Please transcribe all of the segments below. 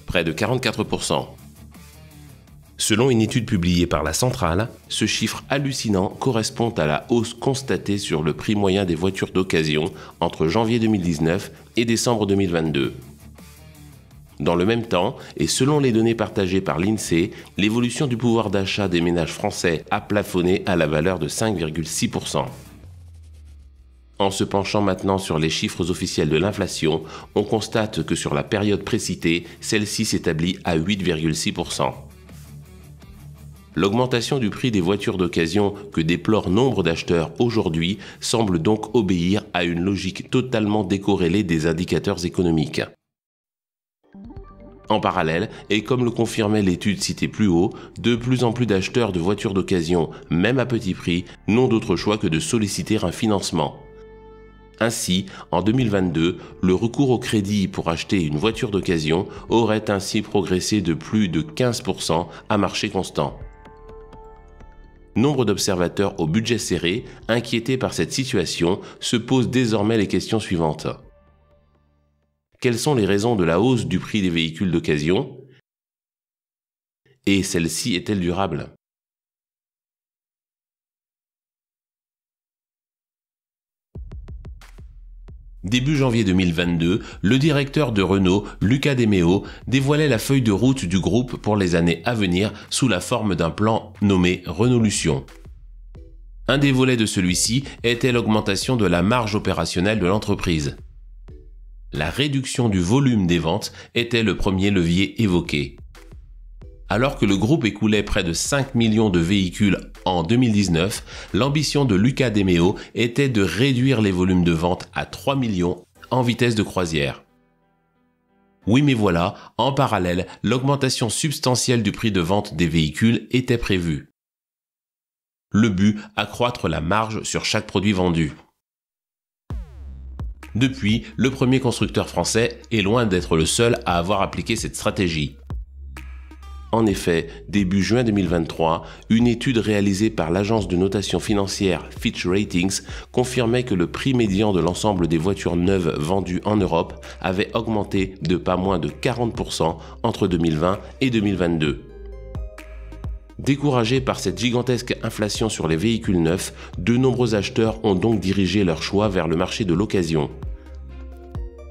près de 44%. Selon une étude publiée par la Centrale, ce chiffre hallucinant correspond à la hausse constatée sur le prix moyen des voitures d'occasion entre janvier 2019 et décembre 2022. Dans le même temps, et selon les données partagées par l'INSEE, l'évolution du pouvoir d'achat des ménages français a plafonné à la valeur de 5,6%. En se penchant maintenant sur les chiffres officiels de l'inflation, on constate que sur la période précitée, celle-ci s'établit à 8,6%. L'augmentation du prix des voitures d'occasion que déplorent nombre d'acheteurs aujourd'hui semble donc obéir à une logique totalement décorrélée des indicateurs économiques. En parallèle, et comme le confirmait l'étude citée plus haut, de plus en plus d'acheteurs de voitures d'occasion, même à petit prix, n'ont d'autre choix que de solliciter un financement. Ainsi, en 2022, le recours au crédit pour acheter une voiture d'occasion aurait ainsi progressé de plus de 15% à marché constant. Nombre d'observateurs au budget serré, inquiétés par cette situation, se posent désormais les questions suivantes. Quelles sont les raisons de la hausse du prix des véhicules d'occasion? Et celle-ci est-elle durable? Début janvier 2022, le directeur de Renault, Luca De Meo, dévoilait la feuille de route du groupe pour les années à venir sous la forme d'un plan nommé Renaulution. Un des volets de celui-ci était l'augmentation de la marge opérationnelle de l'entreprise. La réduction du volume des ventes était le premier levier évoqué. Alors que le groupe écoulait près de 5 millions de véhicules en 2019, l'ambition de Luca De Meo était de réduire les volumes de vente à 3 millions en vitesse de croisière. Oui, mais voilà, en parallèle, l'augmentation substantielle du prix de vente des véhicules était prévue. Le but, accroître la marge sur chaque produit vendu. Depuis, le premier constructeur français est loin d'être le seul à avoir appliqué cette stratégie. En effet, début juin 2023, une étude réalisée par l'agence de notation financière Fitch Ratings confirmait que le prix médian de l'ensemble des voitures neuves vendues en Europe avait augmenté de pas moins de 40% entre 2020 et 2022. Découragés par cette gigantesque inflation sur les véhicules neufs, de nombreux acheteurs ont donc dirigé leur choix vers le marché de l'occasion.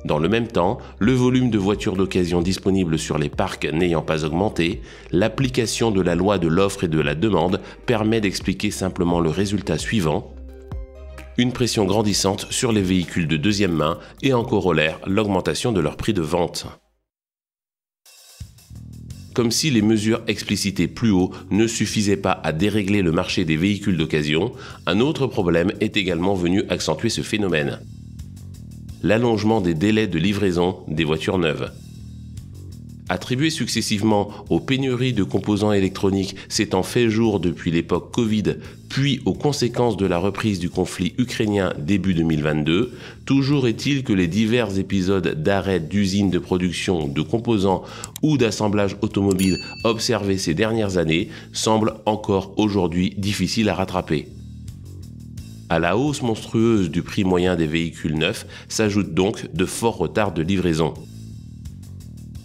Dans le même temps, le volume de voitures d'occasion disponibles sur les parcs n'ayant pas augmenté, l'application de la loi de l'offre et de la demande permet d'expliquer simplement le résultat suivant: une pression grandissante sur les véhicules de deuxième main et en corollaire l'augmentation de leur prix de vente. Comme si les mesures explicitées plus haut ne suffisaient pas à dérégler le marché des véhicules d'occasion, un autre problème est également venu accentuer ce phénomène: l'allongement des délais de livraison des voitures neuves. Attribué successivement aux pénuries de composants électroniques s'étant fait jour depuis l'époque Covid, puis aux conséquences de la reprise du conflit ukrainien début 2022, toujours est-il que les divers épisodes d'arrêt d'usines de production de composants ou d'assemblage automobile observés ces dernières années semblent encore aujourd'hui difficiles à rattraper. À la hausse monstrueuse du prix moyen des véhicules neufs s'ajoutent donc de forts retards de livraison.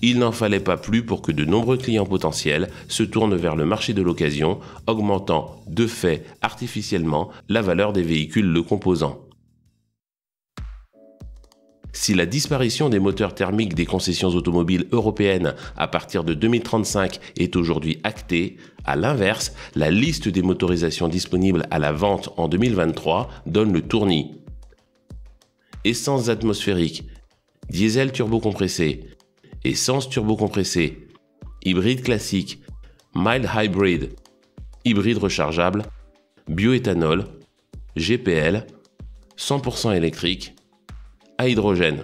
Il n'en fallait pas plus pour que de nombreux clients potentiels se tournent vers le marché de l'occasion, augmentant de fait artificiellement la valeur des véhicules le composant. Si la disparition des moteurs thermiques des concessions automobiles européennes à partir de 2035 est aujourd'hui actée, à l'inverse, la liste des motorisations disponibles à la vente en 2023 donne le tournis. Essence atmosphérique, diesel turbocompressé, essence turbocompressée, hybride classique, mild hybrid, hybride rechargeable, bioéthanol, GPL, 100% électrique, à hydrogène.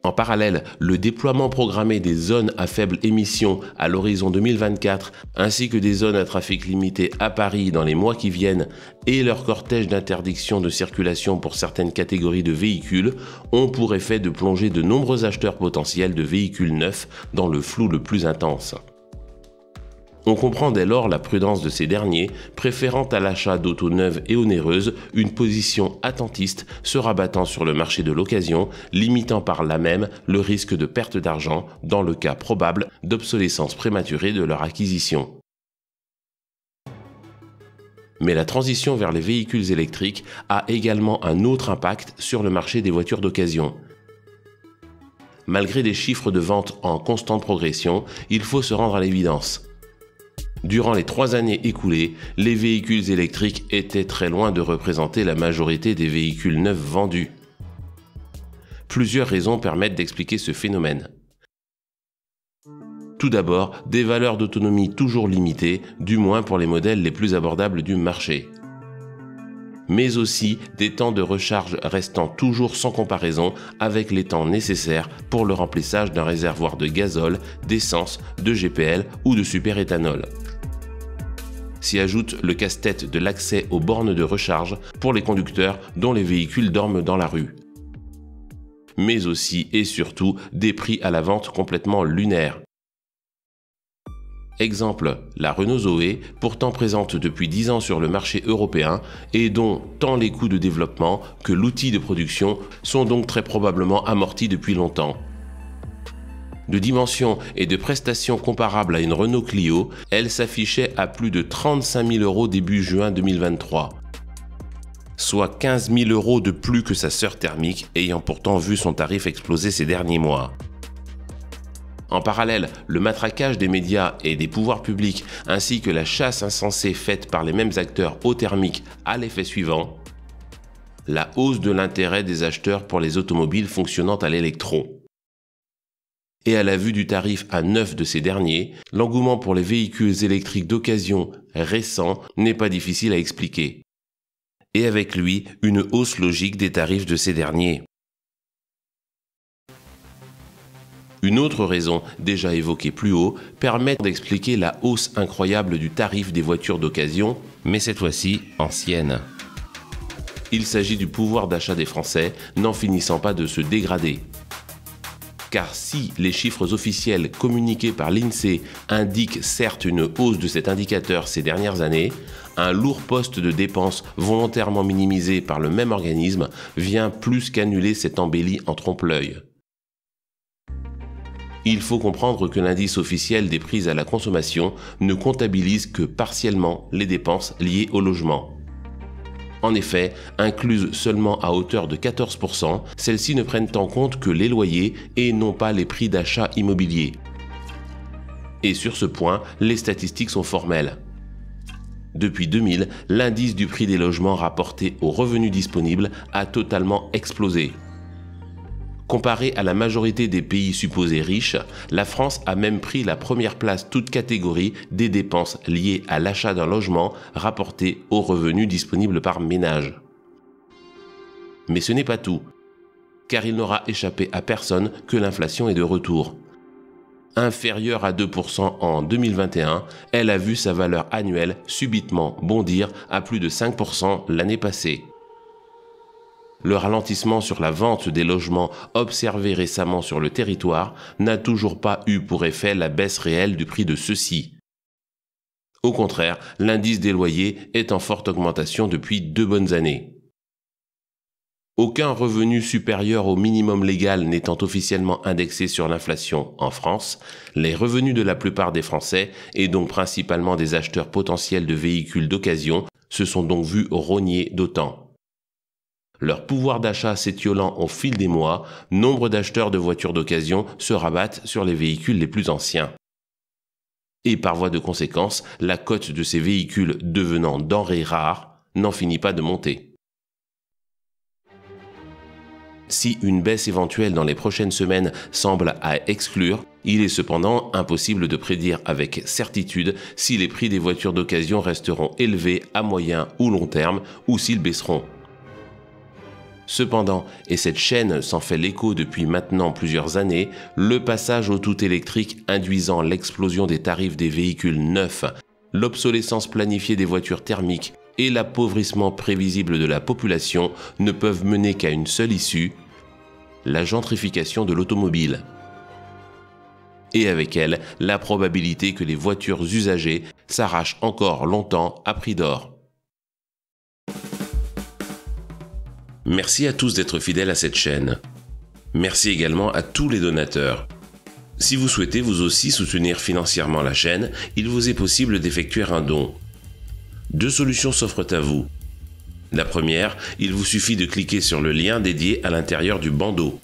En parallèle, le déploiement programmé des zones à faible émission à l'horizon 2024 ainsi que des zones à trafic limité à Paris dans les mois qui viennent et leur cortège d'interdiction de circulation pour certaines catégories de véhicules ont pour effet de plonger de nombreux acheteurs potentiels de véhicules neufs dans le flou le plus intense. On comprend dès lors la prudence de ces derniers, préférant à l'achat d'autos neuves et onéreuses une position attentiste, se rabattant sur le marché de l'occasion, limitant par là même le risque de perte d'argent dans le cas probable d'obsolescence prématurée de leur acquisition. Mais la transition vers les véhicules électriques a également un autre impact sur le marché des voitures d'occasion. Malgré des chiffres de vente en constante progression, il faut se rendre à l'évidence. Durant les 3 années écoulées, les véhicules électriques étaient très loin de représenter la majorité des véhicules neufs vendus. Plusieurs raisons permettent d'expliquer ce phénomène. Tout d'abord, des valeurs d'autonomie toujours limitées, du moins pour les modèles les plus abordables du marché. Mais aussi des temps de recharge restant toujours sans comparaison avec les temps nécessaires pour le remplissage d'un réservoir de gazole, d'essence, de GPL ou de superéthanol. S'y ajoute le casse-tête de l'accès aux bornes de recharge pour les conducteurs dont les véhicules dorment dans la rue. Mais aussi et surtout des prix à la vente complètement lunaires. Exemple, la Renault Zoé, pourtant présente depuis 10 ans sur le marché européen et dont tant les coûts de développement que l'outil de production sont donc très probablement amortis depuis longtemps. De dimensions et de prestations comparables à une Renault Clio, elle s'affichait à plus de 35 000 € début juin 2023. Soit 15 000 € de plus que sa sœur thermique, ayant pourtant vu son tarif exploser ces derniers mois. En parallèle, le matraquage des médias et des pouvoirs publics, ainsi que la chasse insensée faite par les mêmes acteurs au thermique a l'effet suivant: la hausse de l'intérêt des acheteurs pour les automobiles fonctionnant à l'électron. Et à la vue du tarif à neuf de ces derniers, l'engouement pour les véhicules électriques d'occasion récents n'est pas difficile à expliquer. Et avec lui, une hausse logique des tarifs de ces derniers. Une autre raison, déjà évoquée plus haut, permet d'expliquer la hausse incroyable du tarif des voitures d'occasion, mais cette fois-ci anciennes. Il s'agit du pouvoir d'achat des Français, n'en finissant pas de se dégrader. Car si les chiffres officiels communiqués par l'INSEE indiquent certes une hausse de cet indicateur ces dernières années, un lourd poste de dépenses volontairement minimisé par le même organisme vient plus qu'annuler cette embellie en trompe-l'œil. Il faut comprendre que l'indice officiel des prix à la consommation ne comptabilise que partiellement les dépenses liées au logement. En effet, incluses seulement à hauteur de 14%, celles-ci ne prennent en compte que les loyers et non pas les prix d'achat immobilier. Et sur ce point, les statistiques sont formelles. Depuis 2000, l'indice du prix des logements rapporté aux revenus disponibles a totalement explosé. Comparé à la majorité des pays supposés riches, la France a même pris la première place toute catégorie des dépenses liées à l'achat d'un logement rapportées aux revenus disponibles par ménage. Mais ce n'est pas tout, car il n'aura échappé à personne que l'inflation est de retour. Inférieure à 2% en 2021, elle a vu sa valeur annuelle subitement bondir à plus de 5% l'année passée. Le ralentissement sur la vente des logements observé récemment sur le territoire n'a toujours pas eu pour effet la baisse réelle du prix de ceux-ci. Au contraire, l'indice des loyers est en forte augmentation depuis 2 bonnes années. Aucun revenu supérieur au minimum légal n'étant officiellement indexé sur l'inflation en France, les revenus de la plupart des Français, et donc principalement des acheteurs potentiels de véhicules d'occasion, se sont donc vus rognés d'autant. Leur pouvoir d'achat s'étiolant au fil des mois, nombre d'acheteurs de voitures d'occasion se rabattent sur les véhicules les plus anciens. Et par voie de conséquence, la cote de ces véhicules devenant denrées rares n'en finit pas de monter. Si une baisse éventuelle dans les prochaines semaines semble à exclure, il est cependant impossible de prédire avec certitude si les prix des voitures d'occasion resteront élevés à moyen ou long terme ou s'ils baisseront. Cependant, et cette chaîne s'en fait l'écho depuis maintenant plusieurs années, le passage au tout électrique induisant l'explosion des tarifs des véhicules neufs, l'obsolescence planifiée des voitures thermiques et l'appauvrissement prévisible de la population ne peuvent mener qu'à une seule issue, la gentrification de l'automobile. et avec elle, la probabilité que les voitures usagées s'arrachent encore longtemps à prix d'or. Merci à tous d'être fidèles à cette chaîne. Merci également à tous les donateurs. Si vous souhaitez vous aussi soutenir financièrement la chaîne, il vous est possible d'effectuer un don. Deux solutions s'offrent à vous. La première, il vous suffit de cliquer sur le lien dédié à l'intérieur du bandeau.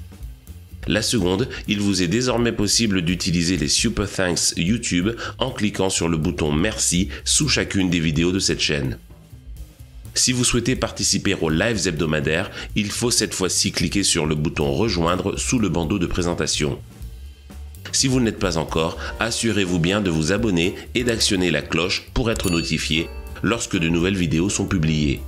La seconde, il vous est désormais possible d'utiliser les Super Thanks YouTube en cliquant sur le bouton Merci sous chacune des vidéos de cette chaîne. Si vous souhaitez participer aux lives hebdomadaires, il faut cette fois-ci cliquer sur le bouton Rejoindre sous le bandeau de présentation. Si vous ne l'êtes pas encore, assurez-vous bien de vous abonner et d'actionner la cloche pour être notifié lorsque de nouvelles vidéos sont publiées.